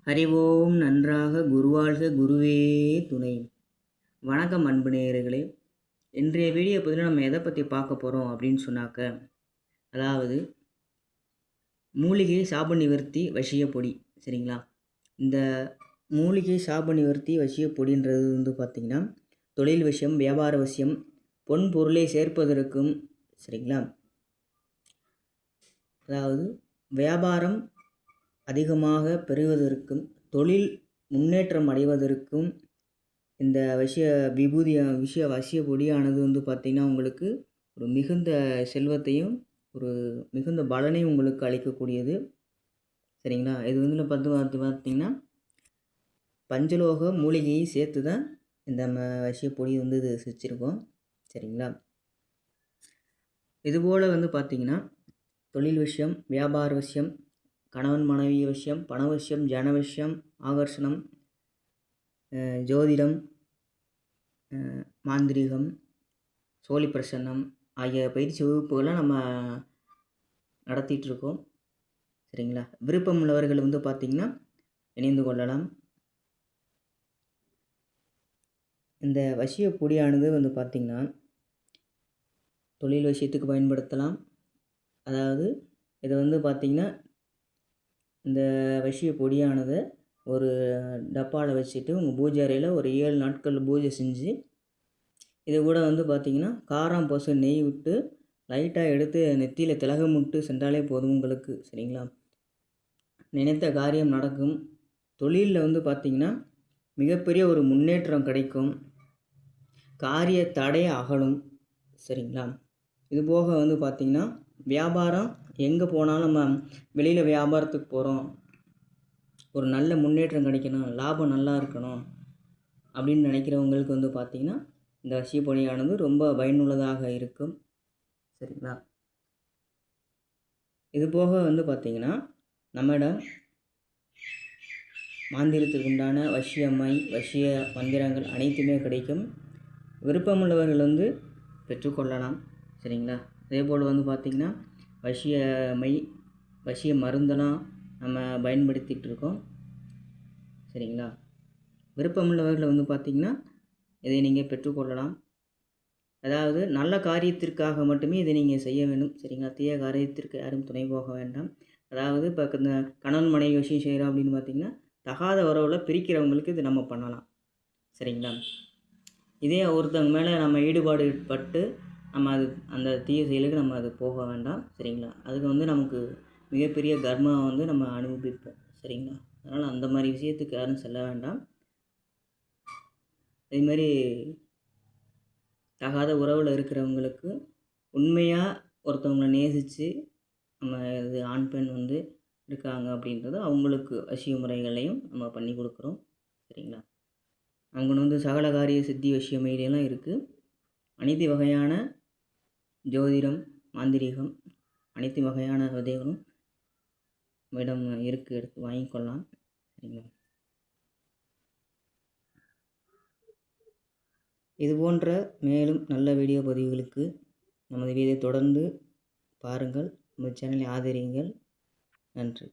அறிவோம் நன்றாக குருவாழ்க குருவே துணை. வணக்கம் அன்பு நேயர்களே. இன்றைய வீடியோ பதிவில் நம்ம எதை பற்றி பார்க்க போகிறோம் அப்படின்னு சொன்னாக்க, அதாவது மூலிகை சாப நிவர்த்தி வசிய பொடி. சரிங்களா? இந்த மூலிகை சாப நிவர்த்தி வசிய பொடின்றது பார்த்திங்கன்னா தொழில் வசியம், வியாபார வசியம், பொன் பொருளை சேர்ப்பதற்கும், சரிங்களா, அதாவது வியாபாரம் அதிகமாக பெறுவதற்கும் தொழில் முன்னேற்றம் அடைவதற்கும் இந்த வசிய பொடியானது பார்த்திங்கன்னா உங்களுக்கு ஒரு மிகுந்த செல்வத்தையும் ஒரு மிகுந்த பலனையும் உங்களுக்கு அளிக்கக்கூடியது. சரிங்களா? இது பார்த்திங்கன்னா பஞ்சலோக மூலிகையை சேர்த்து தான் இந்த வசிய பொடி இது செஞ்சுருக்கோம். சரிங்களா? இதுபோல் பார்த்திங்கன்னா தொழில் விஷயம், வியாபார விஷயம், கணவன் மனைவி விஷயம், பண விஷயம், ஜன விஷயம், ஆகர்ஷணம், ஜோதிடம், மாந்திரீகம், சோழி பிரசன்னம் ஆகிய பயிற்சி வகுப்புகளை நம்ம நடத்திட்டுருக்கோம். சரிங்களா? விருப்பம் உள்ளவர்கள் பார்த்திங்கன்னா இணைந்து கொள்ளலாம். இந்த வசிய பொடியானது பார்த்திங்கன்னா தொழில் விஷயத்துக்கு பயன்படுத்தலாம். அதாவது இதை பார்த்திங்கன்னா இந்த வசிய பொடியானதை ஒரு டப்பாவில் வச்சுட்டு உங்கள் பூஜை அறையில் ஒரு 7 நாட்கள் பூஜை செஞ்சு, இது கூட பார்த்திங்கன்னா காரம் பசு நெய் விட்டு லைட்டாக எடுத்து நெத்தியில் திலகம் விட்டு சென்றாலே போதும் உங்களுக்கு. சரிங்களா? நினைத்த காரியம் நடக்கும். தொழிலில் பார்த்திங்கன்னா மிகப்பெரிய ஒரு முன்னேற்றம் கிடைக்கும். காரிய தடை அகலும். சரிங்களா? இதுபோக பார்த்திங்கன்னா வியாபாரம் எங்கே போனாலும் நம்ம வெளியில் வியாபாரத்துக்கு போகிறோம், ஒரு நல்ல முன்னேற்றம் கிடைக்கணும், லாபம் நல்லா இருக்கணும் அப்படின்னு நினைக்கிறவங்களுக்கு பார்த்திங்கன்னா இந்த வசிய பொடியானது ரொம்ப பயனுள்ளதாக இருக்கும். சரிங்களா? இதுபோக பார்த்திங்கன்னா நம்மிடம் மாந்திரத்துக்கு உண்டான வசியம்மை, வசிய மந்திரங்கள் அனைத்துமே கிடைக்கும். விருப்பமுள்ளவர்கள் பெற்றுக்கொள்ளலாம். சரிங்களா? அதேபோல் பார்த்திங்கன்னா வசியமை, வசிய மருந்தெல்லாம் நம்ம பயன்படுத்திகிட்டு இருக்கோம். சரிங்களா? விருப்பமுள்ளவர்கள் பார்த்திங்கன்னா இதை நீங்கள் பெற்றுக்கொள்ளலாம். அதாவது நல்ல காரியத்திற்காக மட்டுமே இதை நீங்கள் செய்ய வேண்டும். சரிங்களா? தீய காரியத்திற்கு யாரும் துணை போக வேண்டாம். அதாவது இப்போ இந்த கணவன் மனைவி விஷயம் செய்கிறோம் அப்படின்னு பார்த்திங்கன்னா தகாத உறவில் பிரிக்கிறவங்களுக்கு இது நம்ம பண்ணலாம். சரிங்களா? இதே ஒருத்தவங்க மேலே நம்ம ஈடுபாடு பட்டு நம்ம அந்த தீய செயலுக்கு நம்ம அது போக வேண்டாம். சரிங்களா? அதுக்கு நமக்கு மிகப்பெரிய கர்மாவை நம்ம அனுபவிப்போம். சரிங்களா? அதனால் அந்த மாதிரி விஷயத்துக்கு யாரும் செல்ல வேண்டாம். அதேமாதிரி தகாத உறவில் இருக்கிறவங்களுக்கு உண்மையாக ஒருத்தவங்களை நேசித்து நம்ம இது ஆண் பெண் இருக்காங்க அப்படின்றது அவங்களுக்கு வசிய முறைகளையும் நம்ம பண்ணி கொடுக்குறோம். சரிங்களா? அவங்க சகல காரிய சித்தி வசிய முறையெல்லாம் இருக்குது. அனைத்து வகையான ஜோதிடம், மாந்திரீகம், அனைத்து வகையான விதைகளும் நம்மிடம் இருக்குது, எடுத்து வாங்கிக்கொள்ளலாம். சரிங்களா? இது போன்ற மேலும் நல்ல வீடியோ பதிவுகளுக்கு நமது வீடியோ தொடர்ந்து பாருங்கள். நம்ம சேனலை ஆதரியுங்கள். நன்றி.